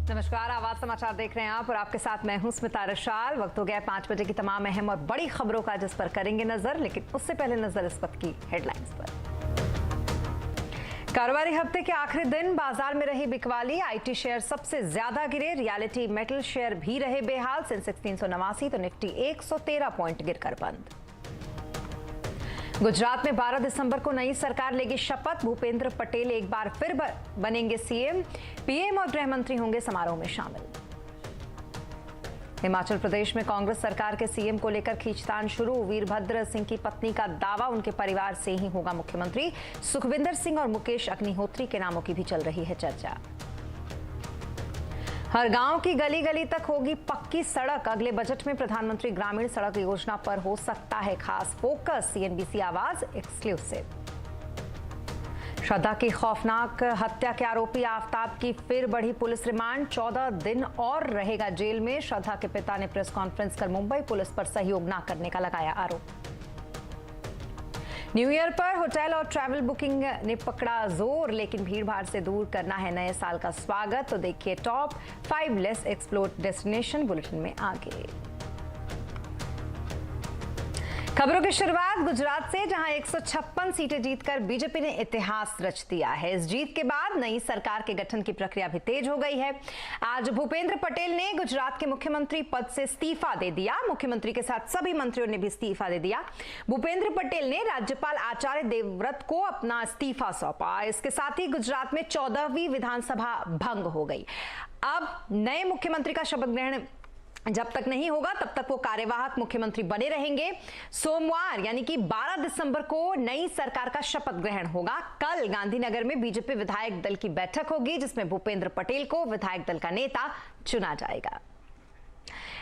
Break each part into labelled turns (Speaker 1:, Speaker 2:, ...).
Speaker 1: नमस्कार, आवाज समाचार देख रहे हैं आप और आपके साथ मैं हूं स्मिता रशाल। वक्त हो गया 5 बजे की तमाम अहम और बड़ी खबरों का, जिस पर करेंगे नजर, लेकिन उससे पहले नजर इस वक्त की हेडलाइंस पर। कारोबारी हफ्ते के आखिरी दिन बाजार में रही बिकवाली। आईटी शेयर सबसे ज्यादा गिरे, रियलिटी मेटल शेयर भी रहे बेहाल। सेंसेक्स 389 तो निफ्टी 113 पॉइंट गिरकर बंद। गुजरात में 12 दिसंबर को नई सरकार लेगी शपथ। भूपेंद्र पटेल एक बार फिर बनेंगे सीएम। पीएम और गृह मंत्री होंगे समारोह में शामिल। हिमाचल प्रदेश में कांग्रेस सरकार के सीएम को लेकर खींचतान शुरू। वीरभद्र सिंह की पत्नी का दावा, उनके परिवार से ही होगा मुख्यमंत्री। सुखविंदर सिंह और मुकेश अग्निहोत्री के नामों की भी चल रही है चर्चा। हर गांव की गली गली तक होगी पक्की सड़क। अगले बजट में प्रधानमंत्री ग्रामीण सड़क योजना पर हो सकता है खास फोकस। सीएनबीसी आवाज एक्सक्लूसिव। श्रद्धा की खौफनाक हत्या के आरोपी आफताब की फिर बढ़ी पुलिस रिमांड। 14 दिन और रहेगा जेल में। श्रद्धा के पिता ने प्रेस कॉन्फ्रेंस कर मुंबई पुलिस पर सहयोग न करने का लगाया आरोप। न्यू ईयर पर होटल और ट्रैवल बुकिंग ने पकड़ा जोर, लेकिन भीड़भाड़ से दूर करना है नए साल का स्वागत। तो देखिए top 5 less explored destination bulletin में आगे। खबरों की शुरुआत गुजरात से, जहां 156 सीटें जीतकर बीजेपी ने इतिहास रच दिया है। इस जीत के बाद नई सरकार के गठन की प्रक्रिया भी तेज हो गई है। आज भूपेंद्र पटेल ने गुजरात के मुख्यमंत्री पद से इस्तीफा दे दिया। मुख्यमंत्री के साथ सभी मंत्रियों ने भी इस्तीफा दे दिया। भूपेंद्र पटेल ने राज्यपाल आचार्य देवव्रत को अपना इस्तीफा सौंपा। इसके साथ ही गुजरात में 14वीं विधानसभा भंग हो गई। अब नए मुख्यमंत्री का शपथ ग्रहण जब तक नहीं होगा तब तक वो कार्यवाहक मुख्यमंत्री बने रहेंगे। सोमवार यानी कि 12 दिसंबर को नई सरकार का शपथ ग्रहण होगा। कल गांधीनगर में बीजेपी विधायक दल की बैठक होगी, जिसमें भूपेंद्र पटेल को विधायक दल का नेता चुना जाएगा।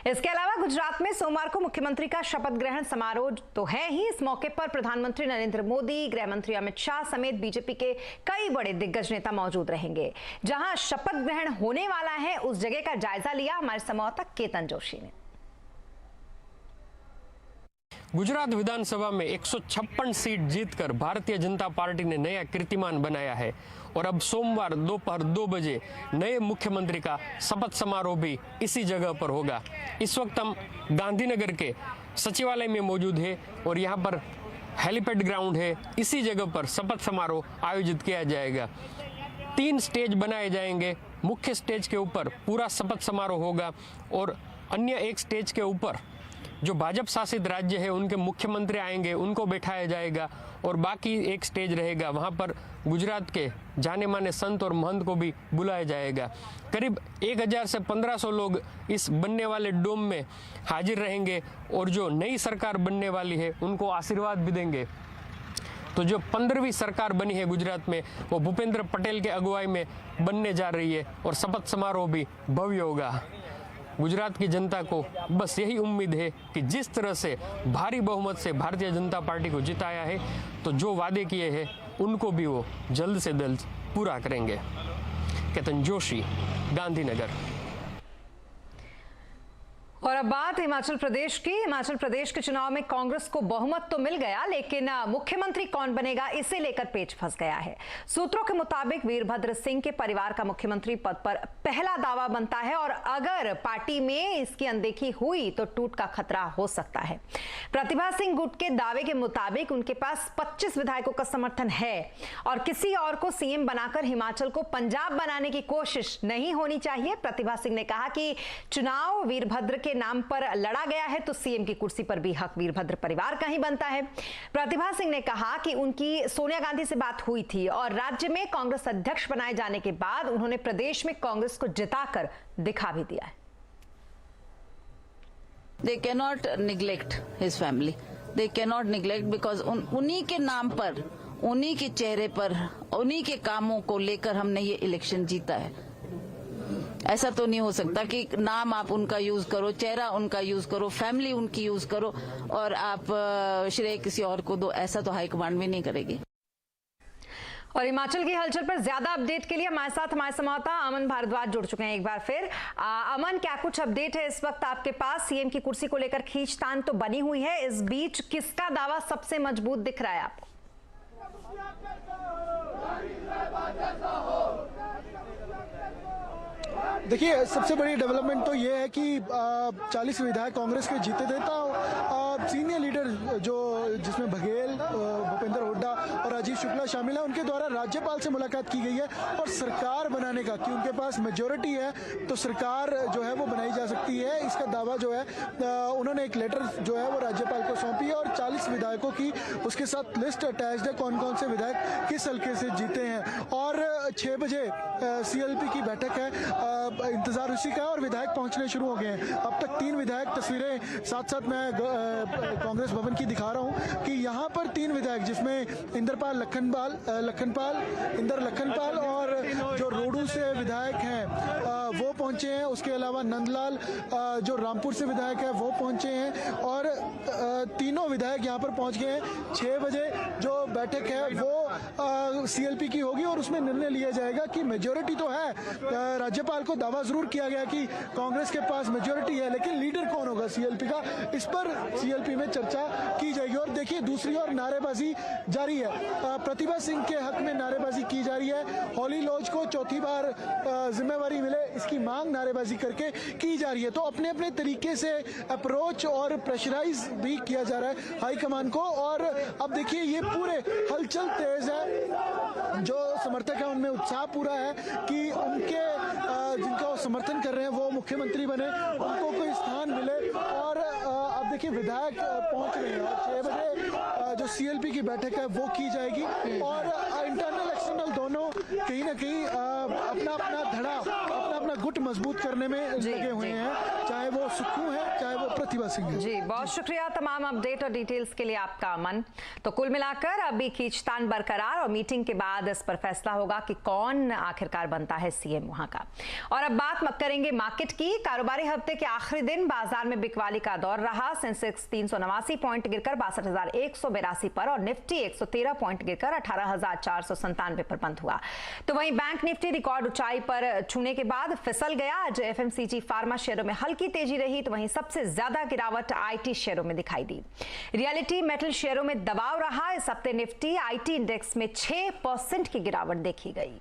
Speaker 1: इसके अलावा गुजरात में सोमवार को मुख्यमंत्री का शपथ ग्रहण समारोह तो है ही। इस मौके पर प्रधानमंत्री नरेंद्र मोदी, गृह मंत्री अमित शाह समेत बीजेपी के कई बड़े दिग्गज नेता मौजूद रहेंगे। जहां शपथ ग्रहण होने वाला है उस जगह का जायजा लिया हमारे संवाददाता केतन जोशी ने।
Speaker 2: गुजरात विधानसभा में 156 सीट जीतकर भारतीय जनता पार्टी ने नया कीर्तिमान बनाया है और अब सोमवार दोपहर 2 बजे नए मुख्यमंत्री का शपथ समारोह भी इसी जगह पर होगा। इस वक्त हम गांधीनगर के सचिवालय में मौजूद है और यहाँ पर हेलीपैड ग्राउंड है। इसी जगह पर शपथ समारोह आयोजित किया जाएगा। 3 स्टेज बनाए जाएंगे। मुख्य स्टेज के ऊपर पूरा शपथ समारोह होगा और अन्य एक स्टेज के ऊपर जो भाजपा शासित राज्य है उनके मुख्यमंत्री आएंगे, उनको बैठाया जाएगा और बाकी एक स्टेज रहेगा, वहाँ पर गुजरात के जाने माने संत और महंत को भी बुलाया जाएगा। करीब 1000 से 1500 लोग इस बनने वाले डोम में हाजिर रहेंगे और जो नई सरकार बनने वाली है उनको आशीर्वाद भी देंगे। तो जो 15वीं सरकार बनी है गुजरात में, वो भूपेंद्र पटेल के अगुवाई में बनने जा रही है और शपथ समारोह भी भव्य होगा। गुजरात की जनता को बस यही उम्मीद है कि जिस तरह से भारी बहुमत से भारतीय जनता पार्टी को जिताया है, तो जो वादे किए हैं उनको भी वो जल्द से जल्द पूरा करेंगे। केतन जोशी, गांधीनगर।
Speaker 1: और अब बात हिमाचल प्रदेश की। हिमाचल प्रदेश के चुनाव में कांग्रेस को बहुमत तो मिल गया, लेकिन मुख्यमंत्री कौन बनेगा इसे लेकर पेच फंस गया है। सूत्रों के मुताबिक वीरभद्र सिंह के परिवार का मुख्यमंत्री पद पर पहला दावा बनता है और अगर पार्टी में इसकी अनदेखी हुई तो टूट का खतरा हो सकता है। प्रतिभा सिंह गुट के दावे के मुताबिक उनके पास 25 विधायकों का समर्थन है और किसी और को सीएम बनाकर हिमाचल को पंजाब बनाने की कोशिश नहीं होनी चाहिए। प्रतिभा सिंह ने कहा कि चुनाव वीरभद्र के नाम पर लड़ा गया है तो सीएम की कुर्सी पर भी हक वीरभद्र परिवार का ही बनता है। प्रतिभा सिंह ने कहा कि उनकी सोनिया गांधी से बात हुई थी और राज्य में कांग्रेस अध्यक्ष बनाए जाने के बाद उन्होंने प्रदेश में कांग्रेस को जिताकर दिखा भी दिया है।
Speaker 3: They cannot neglect his family. They cannot neglect because उन्हीं के नाम पर, उन्हीं के चेहरे पर, उन्हीं के कामों को लेकर हमने ये इलेक्शन जीता है। ऐसा तो नहीं हो सकता कि नाम आप उनका यूज करो, चेहरा उनका यूज करो, फैमिली उनकी यूज करो और आप श्रेय किसी और को दो। ऐसा तो हाईकमांड भी नहीं करेगी।
Speaker 1: और हिमाचल की हलचल पर ज्यादा अपडेट के लिए हमारे साथ हमारे संवाददाता अमन भारद्वाज जुड़ चुके हैं एक बार फिर। अमन, क्या कुछ अपडेट है इस वक्त आपके पास? सीएम की कुर्सी को लेकर खींचतान तो बनी हुई है, इस बीच किसका दावा सबसे मजबूत दिख रहा है आपको?
Speaker 4: देखिए, सबसे बड़ी डेवलपमेंट तो ये है कि 40 विधायक कांग्रेस के जीते थे, तो सीनियर लीडर जो जिसमें बघेल, भूपेंद्र हुड्डा और राजीव शुक्ला शामिल है, उनके द्वारा राज्यपाल से मुलाकात की गई है और सरकार बनाने का, कि उनके पास मेजोरिटी है तो सरकार जो है वो बनाई जा सकती है, इसका दावा जो है उन्होंने एक लेटर जो है वो राज्यपाल को सौंपी है और 40 विधायकों की उसके साथ लिस्ट अटैच्ड है, कौन कौन से विधायक किस हल्के से जीते हैं। और 6 बजे CLP की बैठक है, इंतजार उसी का है और विधायक पहुंचने शुरू हो गए हैं। अब तक 3 विधायक, तस्वीरें साथ साथ मैं कांग्रेस भवन की दिखा रहा हूं कि यहाँ पर 3 विधायक, जिसमें इंद्र लखनपाल और जो रोडू से विधायक हैं वो पहुंचे हैं। उसके अलावा नंदलाल जो रामपुर से विधायक है वो पहुंचे हैं और तीनों विधायक यहाँ पर पहुंच गए हैं। 6 बजे जो बैठक है वो CLP की होगी और उसमें निर्णय लिया जाएगा कि मेजोरिटी तो है, राज्यपाल को दावा जरूर किया गया कि कांग्रेस के पास मेजोरिटी है, लेकिन लीडर कौन होगा CLP का, इस पर CLP में चर्चा की जाएगी। और देखिए, दूसरी ओर नारेबाजी जारी है, प्रतिभा सिंह के हक में नारेबाजी की जा रही है। हॉली लॉज को चौथी बार जिम्मेवारी मिले, इसकी मांग नारेबाजी करके की जा रही है। तो अपने अपने तरीके से अप्रोच और प्रेशराइज भी किया जा रहा है हाईकमान को। और अब देखिए, ये पूरे हलचल तेज है, जो समर्थक है उनमें उत्साह पूरा है कि उनके जिनका वो समर्थन कर रहे हैं वो मुख्यमंत्री बने, उनको कोई स्थान मिले। और अब देखिए, विधायक पहुंच रहे हैं। 6 बजे जो CLP की बैठक है वो की जाएगी और इंटरनल एक्सटर्नल दोनों कहीं ना कहीं अपना अपना धड़ा, अपना अपना गुट मजबूत करने में लगे हुए हैं, चाहे वो सुक्खू है, चाहे वो प्रतिभा सिंह है।
Speaker 1: जी, बहुत शुक्रिया तमाम अपडेट और डिटेल्स के लिए आपका, अमन। तो कुल मिलाकर अभी खींचतान बरकरार और मीटिंग के बाद इस पर फैसला होगा कि कौन आखिरकार बनता है CM वहां का। और अब बात करेंगे मार्केट की। कारोबारी हफ्ते के आखिरी दिन बाजार में बिकवाली का दौर रहा। सेंसेक्स 379 पॉइंट गिरकर 62,182 पर और निफ्टी 113 पॉइंट गिरकर 18,497 पर बंद हुआ। तो वहीं बैंक निफ्टी रिकॉर्ड ऊंचाई पर छूने के बाद फिसल गया। आज FMCG फार्मा शेयरों में हल्की तेजी रही, तो वहीं सबसे ज्यादा गिरावट IT शेयरों में दिखाई दी। रियलिटी मेटल शेयरों में दबाव रहा। इस हफ्ते निफ्टी IT इंडेक्स में 6% की गिरावट देखी गई।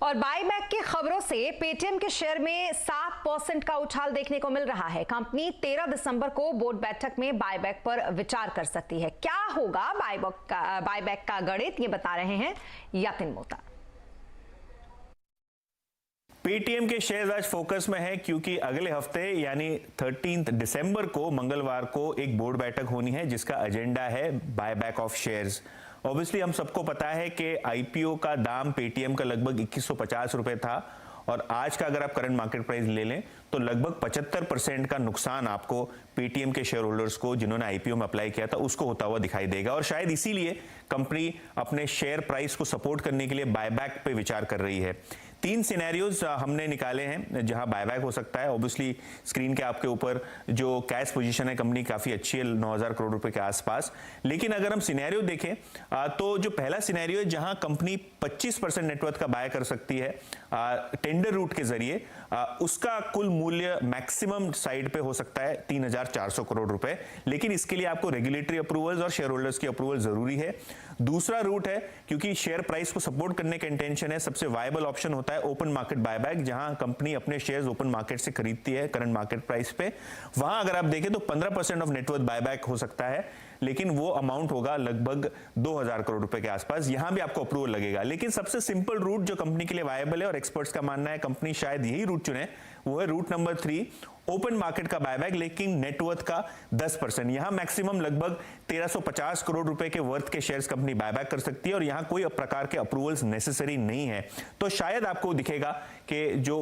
Speaker 1: और बाईबैक की खबरों से पेटीएम के शेयर में 7% का उछाल देखने को मिल रहा है। कंपनी 13 दिसंबर को बोर्ड बैठक में बाईबैक पर विचार कर सकती है। क्या होगा बाईबैक का गणित, ये बता रहे हैं यातिन मोता।
Speaker 5: पेटीएम के शेयर आज फोकस में है क्योंकि अगले हफ्ते यानी 13 दिसंबर को मंगलवार को एक बोर्ड बैठक होनी है जिसका एजेंडा है बायबैक ऑफ शेयर्स। ऑब्वियसली हम सबको पता है कि IPO का दाम पेटीएम का लगभग 2150 रुपए था और आज का अगर आप करंट मार्केट प्राइस ले लें तो लगभग 75% का नुकसान आपको पेटीएम के शेयर होल्डर्स को जिन्होंने IPO में अप्लाई किया था उसको होता हुआ दिखाई देगा। और शायद इसीलिए कंपनी अपने शेयर प्राइस को सपोर्ट करने के लिए बायबैक पे विचार कर रही है। 3 सिनेरियोज हमने निकाले हैं जहां बायबैक हो सकता है। ऑब्वियसली स्क्रीन के आपके ऊपर जो कैश पोजीशन है कंपनी काफी अच्छी है, 9,000 करोड़ रुपए के आसपास। लेकिन अगर हम सिनेरियो देखें तो जो पहला सिनेरियो है जहां कंपनी 25% नेटवर्थ का बाय कर सकती है टेंडर रूट के जरिए, उसका कुल मूल्य मैक्सिमम साइड पे हो सकता है 3,400 करोड़ रुपए। लेकिन इसके लिए आपको रेगुलेटरी अप्रूवल्स और शेयर होल्डर्स की अप्रूवल जरूरी है। दूसरा रूट है क्योंकि शेयर प्राइस को सपोर्ट करने का इंटेंशन है, सबसे वायबल ऑप्शन होता है ओपन मार्केट बायबैक, जहां कंपनी अपने शेयर्स ओपन मार्केट से खरीदती है करंट मार्केट प्राइस पे। वहां अगर आप देखें तो 15% ऑफ नेटवर्थ बायबैक हो सकता है, लेकिन वो अमाउंट होगा लगभग 2,000 करोड़ रुपए के आसपास। यहां भी आपको अप्रूवल लगेगा। लेकिन सबसे सिंपल रूट जो कंपनी के लिए वायबल है और एक्सपर्ट्स का मानना है कंपनी शायद यही रूट चुने, वो है रूट नंबर 3, ओपन मार्केट का बायबैक लेकिन नेटवर्थ का 10%। यहां मैक्सिमम लगभग 1350 करोड़ रुपए के वर्थ के शेयर्स कंपनी बायबैक कर सकती है और यहां कोई प्रकार के अप्रूवल्स नेसेसरी नहीं है। तो शायद आपको दिखेगा कि जो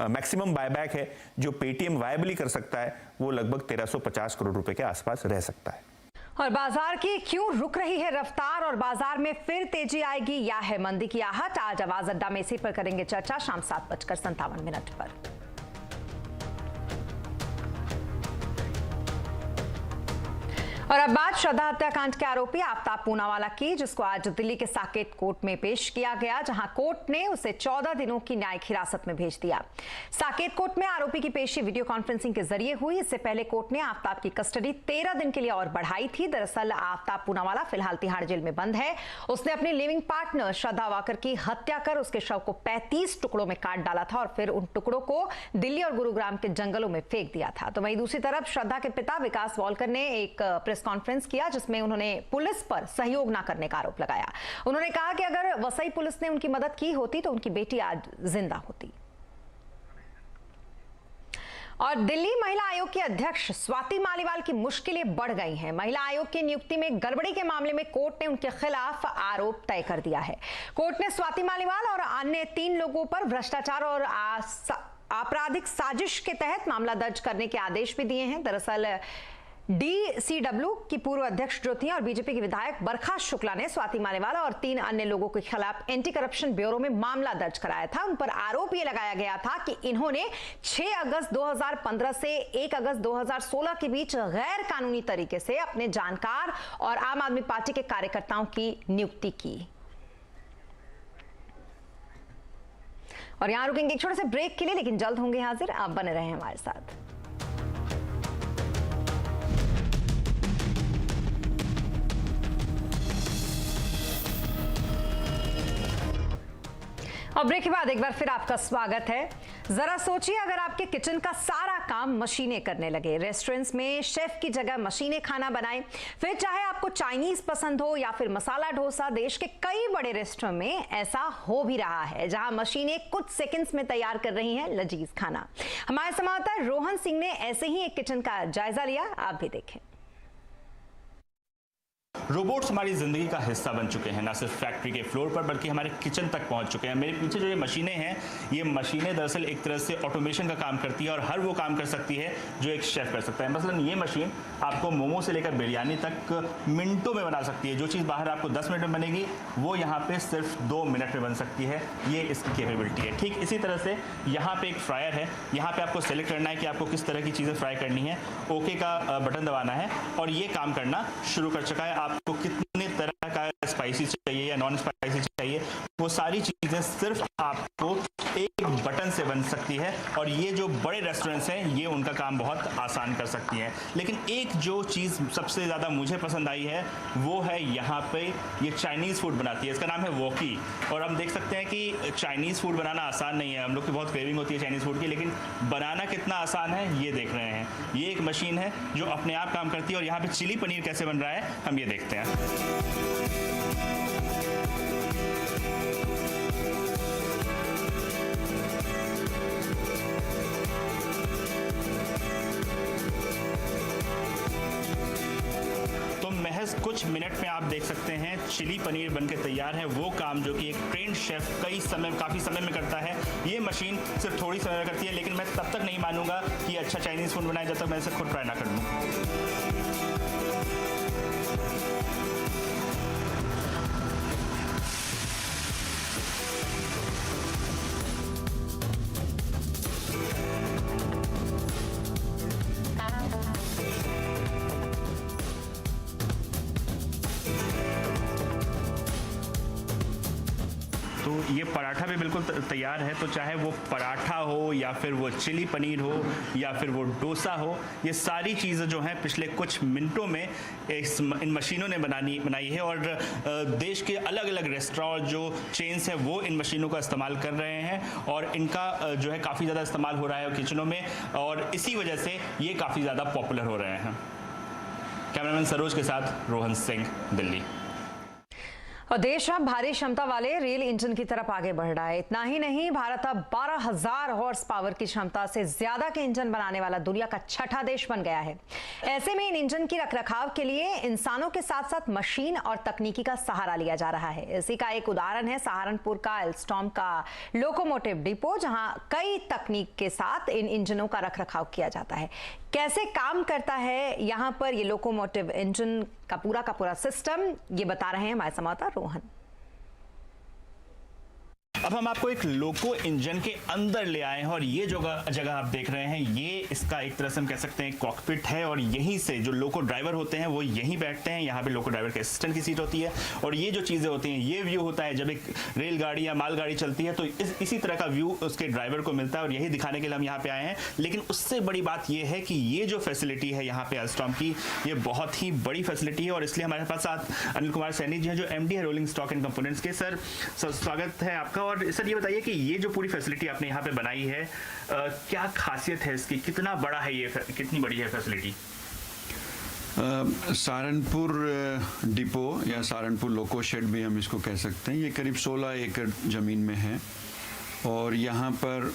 Speaker 5: मैक्सिमम बायबैक है जो पेटीएम वायबली कर सकता है वो लगभग 1350 करोड़ रुपए के आसपास रह सकता है।
Speaker 1: और बाजार की क्यों रुक रही है रफ्तार और बाजार में फिर तेजी आएगी या है मंदी की आहट, आज आवाज अड्डा में इसी पर करेंगे चर्चा शाम 7:57 पर। और अब बात श्रद्धा हत्याकांड के आरोपी आफ्ताब पूनावाला की, जिसको आज दिल्ली के साकेत कोर्ट में पेश किया गया, जहां कोर्ट ने उसे 14 दिनों की न्यायिक हिरासत में भेज दिया। साकेत कोर्ट में आरोपी की पेशी वीडियो कॉन्फ्रेंसिंग के जरिए हुई। इससे पहले कोर्ट ने आफ्ताब की कस्टडी 13 दिन के लिए और बढ़ाई थी। दरअसल आफ्ताब पूनावाला फिलहाल तिहाड़ जेल में बंद है। उसने अपनी लिविंग पार्टनर श्रद्धा वाकर की हत्या कर उसके शव को 35 टुकड़ों में काट डाला था और फिर उन टुकड़ों को दिल्ली और गुरुग्राम के जंगलों में फेंक दिया था। तो वहीं दूसरी तरफ श्रद्धा के पिता विकास वॉलकर ने एक प्रेस कॉन्फ्रेंस किया, जिसमें उन्होंने पुलिस पर सहयोग न करने का आरोप लगाया। उन्होंने कहा कि अगर वसई पुलिस ने उनकी मदद की होती तो उनकी बेटी आज जिंदा होती। और दिल्ली महिला आयोग की अध्यक्ष स्वाति मालीवाल की मुश्किलें बढ़ गई हैं। महिला आयोग की नियुक्ति में गड़बड़ी के मामले में कोर्ट ने उनके खिलाफ आरोप तय कर दिया है। कोर्ट ने स्वाति मालीवाल और अन्य 3 लोगों पर भ्रष्टाचार और आपराधिक साजिश के तहत मामला दर्ज करने के आदेश भी दिए हैं। दरअसल DCW की पूर्व अध्यक्ष जो थी और बीजेपी के विधायक बरखा शुक्ला ने स्वाति मालीवाल और 3 अन्य लोगों के खिलाफ एंटी करप्शन ब्यूरो में मामला दर्ज कराया था। उन पर आरोप यह लगाया गया था कि इन्होंने 6 अगस्त 2015 से 1 अगस्त 2016 के बीच गैर कानूनी तरीके से अपने जानकार और आम आदमी पार्टी के कार्यकर्ताओं की नियुक्ति की। और यहां रुकेंगे एक छोटे से ब्रेक के लिए, लेकिन जल्द होंगे हाजिर। आप बने रहें हमारे साथ। और ब्रेक के बाद एक बार फिर आपका स्वागत है। जरा सोचिए, अगर आपके किचन का सारा काम मशीनें करने लगे, रेस्टोरेंट्स में शेफ की जगह मशीनें खाना बनाएं, फिर चाहे आपको चाइनीज पसंद हो या फिर मसाला डोसा, देश के कई बड़े रेस्टोरेंट में ऐसा हो भी रहा है, जहां मशीनें कुछ सेकंड्स में तैयार कर रही हैं लजीज खाना। हमारे संवाददाता रोहन सिंह ने ऐसे ही एक किचन का जायजा लिया, आप भी देखें।
Speaker 6: रोबोट्स हमारी ज़िंदगी का हिस्सा बन चुके हैं, ना सिर्फ फैक्ट्री के फ्लोर पर बल्कि हमारे किचन तक पहुंच चुके हैं। मेरे पीछे जो ये मशीनें हैं, ये मशीनें दरअसल एक तरह से ऑटोमेशन का काम करती है और हर वो काम कर सकती है जो एक शेफ़ कर सकता है। मसलन ये मशीन आपको मोमो से लेकर बिरयानी तक मिनटों में बना सकती है। जो चीज़ बाहर आपको 10 मिनट में बनेगी, वो यहाँ पर सिर्फ 2 मिनट में बन सकती है। ये इसकी कैपेबिलिटी है। ठीक इसी तरह से यहाँ पर एक फ्रायर है। यहाँ पर आपको सेलेक्ट करना है कि आपको किस तरह की चीज़ें फ्राई करनी है, ओके का बटन दबाना है और ये काम करना शुरू कर चुका है। आपको कितने तरह का स्पाइसी चाहिए या नॉन स्पाइसी चाहिए, वो सारी चीजें सिर्फ आपको एक बटन से बन सकती है। और ये जो बड़े रेस्टोरेंट्स हैं, ये उनका काम बहुत आसान कर सकती हैं। लेकिन एक जो चीज़ सबसे ज़्यादा मुझे पसंद आई है, वो है यहाँ पे ये चाइनीज़ फूड बनाती है। इसका नाम है वॉकी। और हम देख सकते हैं कि चाइनीज़ फूड बनाना आसान नहीं है। हम लोग की बहुत क्रेविंग होती है चाइनीज़ फूड की, लेकिन बनाना कितना आसान है ये देख रहे हैं। ये एक मशीन है जो अपने आप काम करती है। और यहाँ पे चिली पनीर कैसे बन रहा है, हम ये देखते हैं। महज कुछ मिनट में आप देख सकते हैं चिली पनीर बनके तैयार है। वो काम जो कि एक ट्रेंड शेफ काफ़ी समय में करता है, ये मशीन सिर्फ थोड़ी समय में करती है। लेकिन मैं तब तक नहीं मानूंगा कि अच्छा चाइनीज़ फूड बनाए जब तक मैं इसे खुद ट्राई ना कर लूँ। तो ये पराठा भी बिल्कुल तैयार है। तो चाहे वो पराठा हो या फिर वो चिली पनीर हो या फिर वो डोसा हो, ये सारी चीज़ें जो हैं पिछले कुछ मिनटों में इन मशीनों ने बनाई है। और देश के अलग अलग रेस्टोरेंट जो चेन्स हैं, वो इन मशीनों का इस्तेमाल कर रहे हैं और इनका जो है काफ़ी ज़्यादा इस्तेमाल हो रहा है किचनों में, और इसी वजह से ये काफ़ी ज़्यादा पॉपुलर हो रहे हैं। कैमरामैन सरोज के साथ रोहन सिंह, दिल्ली।
Speaker 1: और देश अब भारी क्षमता वाले रेल इंजन की तरफ आगे बढ़ रहा है। इतना ही नहीं, भारत अब 12,000 हॉर्स पावर की क्षमता से ज्यादा के इंजन बनाने वाला दुनिया का 6ठा देश बन गया है। ऐसे में इन इंजन की रखरखाव के लिए इंसानों के साथ साथ मशीन और तकनीकी का सहारा लिया जा रहा है। इसी का एक उदाहरण है सहारनपुर का एल्स्टॉम का लोकोमोटिव डिपो, जहां कई तकनीक के साथ इन इंजनों का रखरखाव किया जाता है। कैसे काम करता है यहां पर ये लोकोमोटिव इंजन का पूरा सिस्टम, ये बता रहे हैं हमारे संवाददाता रोहन।
Speaker 6: अब हम आपको एक लोको इंजन के अंदर ले आए हैं और ये जगह आप देख रहे हैं, ये इसका एक तरह से हम कह सकते हैं कॉकपिट है और यहीं से जो लोको ड्राइवर होते हैं वो यहीं बैठते हैं। यहाँ पे लोको ड्राइवर के असिस्टेंट की सीट होती है और ये जो चीज़ें होती हैं, ये व्यू होता है जब एक रेलगाड़ी या मालगाड़ी चलती है तो इसी तरह का व्यू उसके ड्राइवर को मिलता है और यही दिखाने के लिए हम यहाँ पे आए हैं। लेकिन उससे बड़ी बात ये है कि ये जो फैसिलिटी है यहाँ पे अल्स्टॉम की, ये बहुत ही बड़ी फैसिलिटी है और इसलिए हमारे पास साथ अनिल कुमार सैनी जी हैं जो MD है रोलिंग स्टॉक एंड कंपोनेंट्स के। सर स्वागत है आपका। और सर ये बताइए कि ये जो पूरी फैसिलिटी आपने यहाँ पे बनाई है, क्या खासियत है इसकी, कितना बड़ा है ये, कितनी बड़ी है फैसिलिटी?
Speaker 7: सहारनपुर डिपो या सहारनपुर लोको शेड भी हम इसको कह सकते हैं। ये करीब 16 एकड़ ज़मीन में है और यहाँ पर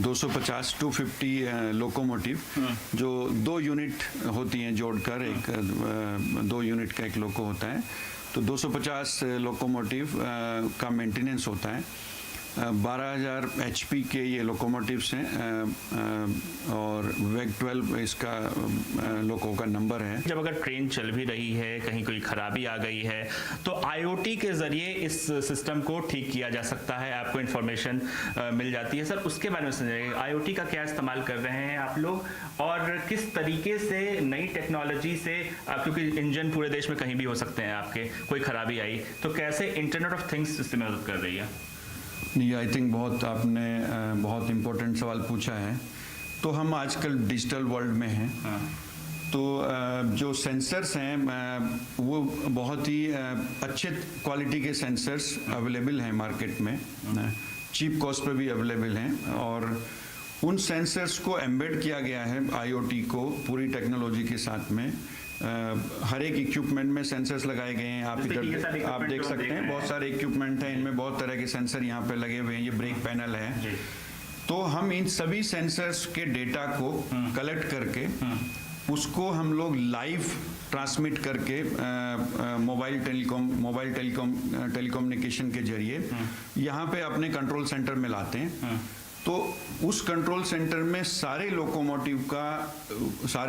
Speaker 7: 250 लोकोमोटिव जो 2 यूनिट होती हैं जोड़कर, एक 2 यूनिट का एक लोको होता है, तो 250 लोकोमोटिव का मेंटेनेंस होता है। 12,000 HP के ये लोकोमोटिव्स हैं और वेग 12 इसका लोको का नंबर है।
Speaker 6: जब अगर ट्रेन चल भी रही है, कहीं कोई खराबी आ गई है तो IoT के जरिए इस सिस्टम को ठीक किया जा सकता है, आपको इन्फॉर्मेशन मिल जाती है। सर उसके बारे में समझाइए, IoT का क्या इस्तेमाल कर रहे हैं आप लोग और किस तरीके से नई टेक्नोलॉजी से, क्योंकि इंजन पूरे देश में कहीं भी हो सकते हैं आपके, कोई खराबी आई तो कैसे इंटरनेट ऑफ थिंग्स इसमें मदद कर रही है?
Speaker 7: नहीं, आई थिंक आपने बहुत इम्पोर्टेंट सवाल पूछा है। तो हम आजकल डिजिटल वर्ल्ड में हैं, तो जो सेंसर्स हैं वो बहुत ही अच्छे क्वालिटी के सेंसर्स अवेलेबल हैं मार्केट में, चीप कॉस्ट पे भी अवेलेबल हैं और उन सेंसर्स को एम्बेड किया गया है IoT को पूरी टेक्नोलॉजी के साथ में। हर एक इक्विपमेंट में सेंसर्स लगाए गए हैं। आप देख सकते हैं बहुत सारे इक्विपमेंट हैं, इनमें बहुत तरह के सेंसर यहाँ पे लगे हुए हैं। ये ब्रेक पैनल है, तो हम इन सभी सेंसर्स के डेटा को कलेक्ट करके उसको हम लोग लाइव ट्रांसमिट करके मोबाइल टेलीकम्युनिकेशन के जरिए यहाँ पे अपने कंट्रोल सेंटर में लाते हैं। तो उस कंट्रोल सेंटर में सारे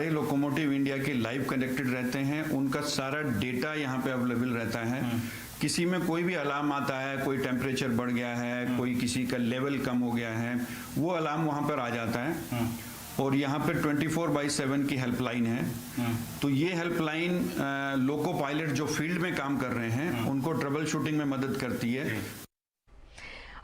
Speaker 7: लोकोमोटिव इंडिया के लाइव कनेक्टेड रहते हैं, उनका सारा डेटा यहाँ पे अवेलेबल रहता है। किसी में कोई भी अलार्म आता है, कोई टेम्परेचर बढ़ गया है, कोई किसी का लेवल कम हो गया है, वो अलार्म वहाँ पर आ जाता है और यहाँ पे 24/7 की हेल्पलाइन है। तो ये हेल्पलाइन लोको पायलट जो फील्ड में काम कर रहे हैं उनको ट्रबल शूटिंग में मदद करती है।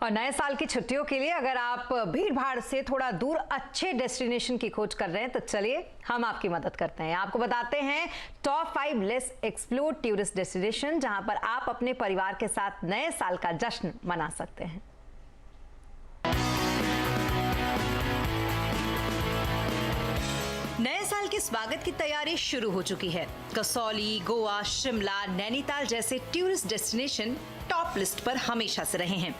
Speaker 1: और नए साल की छुट्टियों के लिए अगर आप भीड़ भाड़ से थोड़ा दूर अच्छे डेस्टिनेशन की खोज कर रहे हैं तो चलिए हम आपकी मदद करते हैं। आपको बताते हैं top 5 less explored tourist destination जहां पर आप अपने परिवार के साथ नए साल का जश्न मना सकते हैं। नए साल के स्वागत की तैयारी शुरू हो चुकी है। कसौली, गोवा, शिमला, नैनीताल जैसे टूरिस्ट डेस्टिनेशन टॉप लिस्ट पर हमेशा से रहे हैं,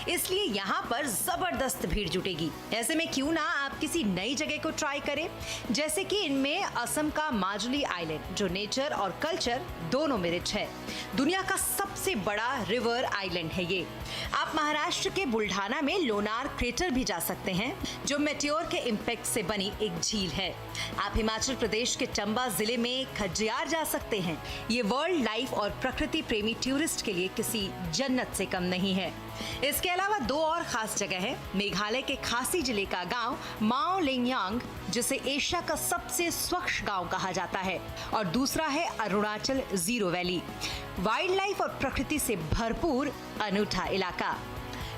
Speaker 1: इसलिए यहाँ पर जबरदस्त भीड़ जुटेगी। ऐसे में क्यों ना आप किसी नई जगह को ट्राई करें, जैसे कि इनमें असम का माजुली आइलैंड जो नेचर और कल्चर दोनों में रिच है। दुनिया का सबसे बड़ा रिवर आइलैंड है ये। आप महाराष्ट्र के बुल्ढाना में लोनार क्रेटर भी जा सकते हैं जो मेटियोर के इम्पैक्ट से बनी एक झील है। आप हिमाचल प्रदेश के चंबा जिले में खज्जियार जा सकते हैं। ये वर्ल्ड लाइफ और प्रकृति प्रेमी टूरिस्ट के लिए किसी जन्नत से कम नहीं है। इसके अलावा 2 और खास जगह है। मेघालय के खासी जिले का गांव माओ लिंगयांग जिसे एशिया का सबसे स्वच्छ गांव कहा जाता है और दूसरा है Arunachal zero valley, wild life और प्रकृति से भरपूर अनूठा इलाका।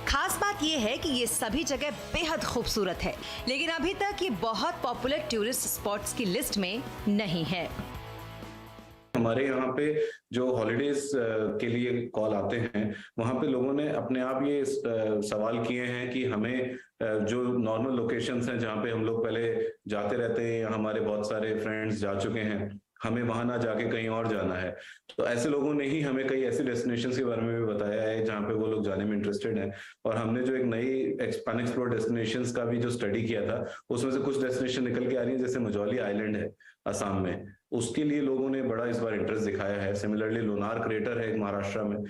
Speaker 1: खास बात यह है कि ये सभी जगह बेहद खूबसूरत है, लेकिन अभी तक ये बहुत पॉपुलर टूरिस्ट स्पॉट्स की लिस्ट में नहीं है।
Speaker 8: हमारे यहाँ पे जो हॉलीडेज के लिए कॉल आते हैं वहाँ पे लोगों ने अपने आप ये सवाल किए हैं कि हमें जो नॉर्मल लोकेशंस हैं जहाँ पे हम लोग पहले जाते रहते हैं, हमारे बहुत सारे फ्रेंड्स जा चुके हैं, हमें वहां ना जाके कहीं और जाना है। तो ऐसे लोगों ने ही हमें कई ऐसी डेस्टिनेशंस के बारे में भी बताया है जहाँ पे वो लोग जाने में इंटरेस्टेड हैं। और हमने जो एक नई अनएक्सप्लोर्ड डेस्टिनेशंस का भी जो स्टडी किया था उसमें से कुछ डेस्टिनेशन निकल के आ रही है, जैसे मजौली आइलैंड है असम में, उसके लिए लोगों ने बड़ा इस बार इंटरेस्ट दिखाया है। सिमिलरली लोनार क्रेटर है महाराष्ट्र में।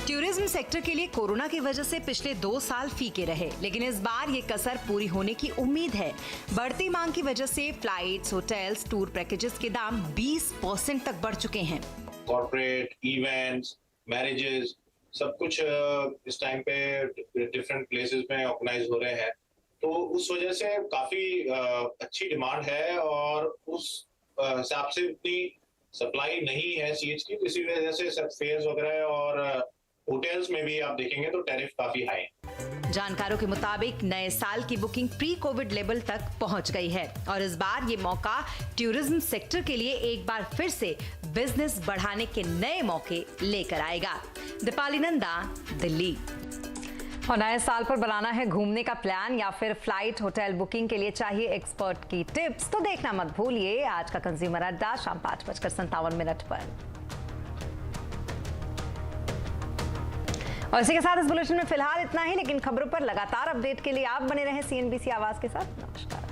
Speaker 1: टूरिज्म सेक्टर के लिए कोरोना की वजह से पिछले 2 साल फीके रहे, लेकिन इस बार ये कसर पूरी होने की उम्मीद है। बढ़ती मांग की वजह से फ्लाइट्स, होटल्स, टूर पैकेजेस के दाम 20% तक बढ़ चुके हैं।
Speaker 9: कॉर्पोरेट इवेंट्स, मैरिजेस, सब कुछ इस टाइम पे डिफरेंट प्लेसेस में ऑर्गेनाइज हो रहे हैं, तो उस वजह से काफी अच्छी डिमांड है और उस हिसाब से उतनी सप्लाई नहीं है सीट्स की, इसी वजह से सब फेयर्स वगैरह और होटल्स में भी आप देखेंगे तो टैरिफ काफी हाई है।
Speaker 1: जानकारों के मुताबिक नए साल की बुकिंग प्री कोविड लेवल तक पहुंच गई है और इस बार ये मौका टूरिज्म सेक्टर के लिए एक बार फिर से बिजनेस बढ़ाने के नए मौके लेकर आएगा। दीपाली नंदा, दिल्ली। और नए साल पर बनाना है घूमने का प्लान या फिर फ्लाइट होटल बुकिंग के लिए चाहिए एक्सपर्ट की टिप्स, तो देखना मत भूलिए आज का कंज्यूमर अड्डा शाम 5:57 पर। और इसी के साथ इस बुलेटिन में फिलहाल इतना ही, लेकिन खबरों पर लगातार अपडेट के लिए आप बने रहें CNBC आवाज के साथ। नमस्कार।